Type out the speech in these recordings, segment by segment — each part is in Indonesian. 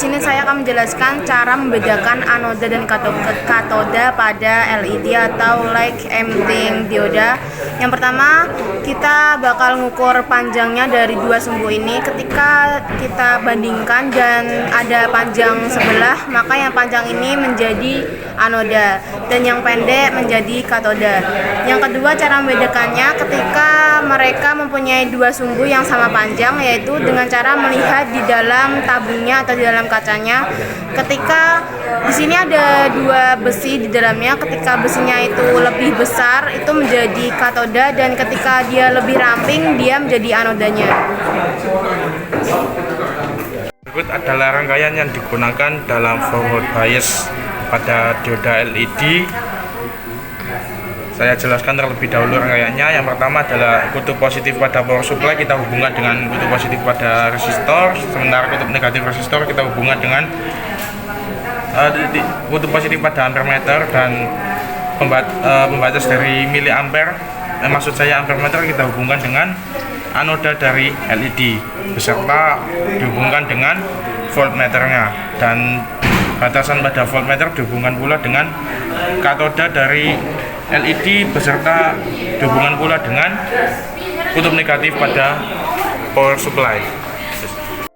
sini saya akan menjelaskan cara membedakan anoda dan katoda pada LED atau light emitting dioda. Yang pertama, kita bakal ngukur panjangnya dari dua sumbu ini. Ketika kita bandingkan dan ada panjang sebelah, maka yang panjang ini menjadi anoda dan yang pendek menjadi katoda. Yang kedua, cara membedakannya ketika mereka mempunyai dua sumbu yang sama panjang, yaitu dengan cara melihat di dalam tabungnya atau di dalam kacanya. Ketika di sini ada dua besi di dalamnya, ketika besinya itu lebih besar itu menjadi katoda, dan ketika dia lebih ramping dia menjadi anodanya. Berikut adalah rangkaian yang digunakan dalam forward bias pada dioda LED. Saya jelaskan terlebih dahulu rangkaiannya. Yang pertama adalah kutub positif pada power supply kita hubungkan dengan kutub positif pada resistor, sementara kutub negatif resistor kita hubungkan dengan kutub positif pada ampermeter, dan pembatas dari miliampere, maksud saya ampermeter, kita hubungkan dengan anoda dari LED beserta dihubungkan dengan voltmeternya, dan batasan pada voltmeter dihubungkan pula dengan katoda dari LED beserta dihubungkan pula dengan kutub negatif pada power supply.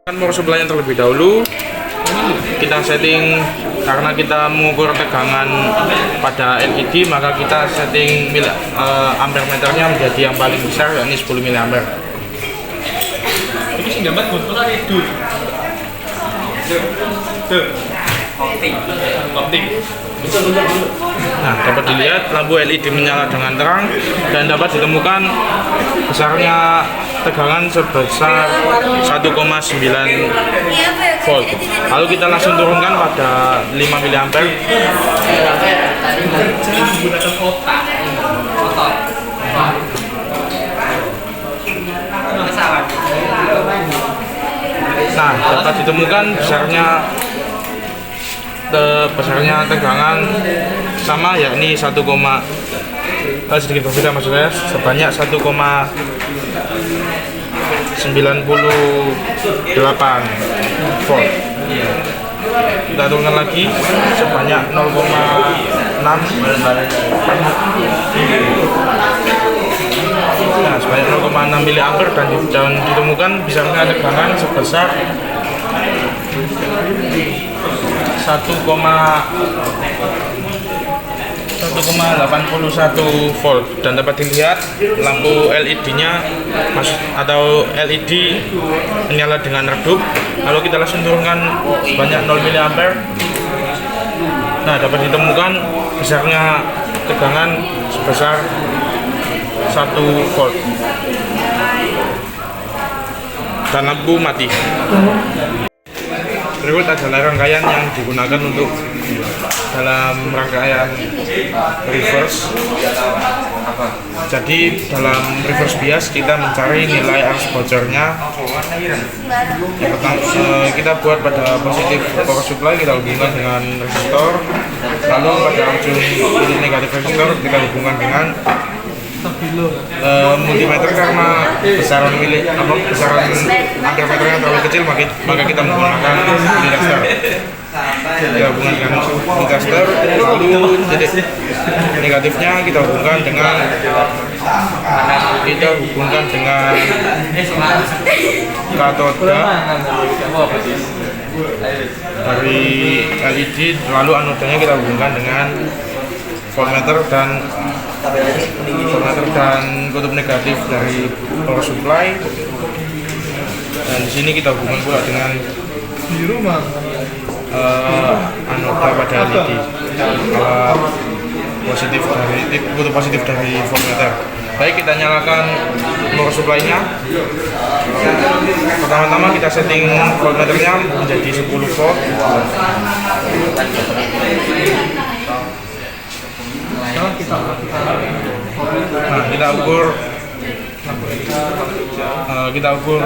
Power supply yang terlebih dahulu kita setting, karena kita mengukur tegangan pada LED, maka kita setting ampermeternya menjadi yang paling besar, yakni 10 mA. Ini sih gambar betul itu. Optik. Nah, dapat dilihat lampu LED menyala dengan terang dan dapat ditemukan besarnya tegangan sebesar 1,9 volt. Lalu kita langsung turunkan pada 5 mA. Menggunakan otak. Nah, dapat ditemukan besarnya tegangan sama, yakni sedikit berbeda maksud saya, sebanyak 1,98 volt. Kita turunkan lagi sebanyak 0,6. Nah, sebanyak 0,6 mA, dan ditemukan besarnya tegangan sebesar 1,81 volt, dan dapat dilihat lampu LED-nya atau LED menyala dengan redup. Lalu kita langsung turunkan sebanyak 0 mA. Nah, dapat ditemukan besarnya tegangan sebesar 1 volt dan lampu mati. Berikut adalah rangkaian yang digunakan untuk dalam rangkaian reverse. Jadi dalam reverse bias kita mencari nilai arus bocornya. Yang pertama, kita buat pada positif power supply kita hubungkan dengan resistor, lalu pada ujung ini negatif resistor kita hubungkan dengan multimeter, karena besaran ampermeternya terlalu kecil, maka kita menggunakan multicaster. Kita hubungkan dengan multicaster, lalu titik negatifnya kita hubungkan dengan katoda dari LED, lalu anodanya kita hubungkan dengan voltmeter dan kutub negatif dari power supply, dan di sini kita hubungkan pula dengan anoda pada LED, kutub positif dari voltmeter. Baik, kita nyalakan power supply-nya. Pertama-tama kita setting voltmeternya menjadi 10 volt. Nah, kita ukur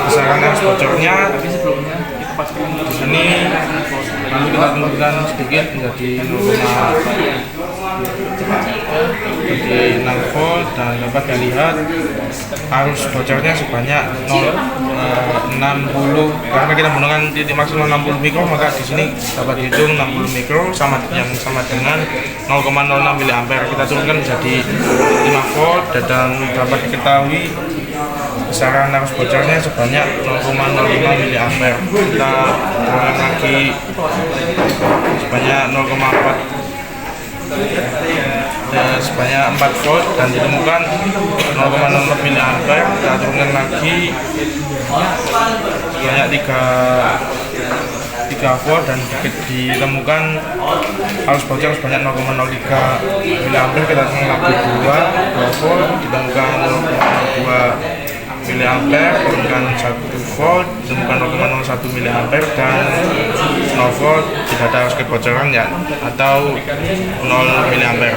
besaran arus bocornya di sini, lalu kita turunkan sedikit menjadi 0,5. sebagai 6 volt dan dapat dilihat arus bocornya sebanyak 60, karena kita menggunakan titik maksimal 60 mikro, maka di sini dapat dihitung 60 mikro yang sama dengan 0,06 mA. Kita turunkan menjadi 5 volt dan dapat diketahui besaran arus bocornya sebanyak 0,05 mA. Kita turunkan lagi sebanyak 0,4 sebanyak 4 volt dan ditemukan 0,04 mA. Kita turunkan lagi sebanyak 3 volt dan ditemukan arus bocor sebanyak 0,03 mA. Kita turunkan lagi 2 volt, ditemukan 0,2 mA, turunkan 1 volt, ditemukan 0,01 mA dan 0 volt, tidak ada arus kebocoran ya, atau 0 mA.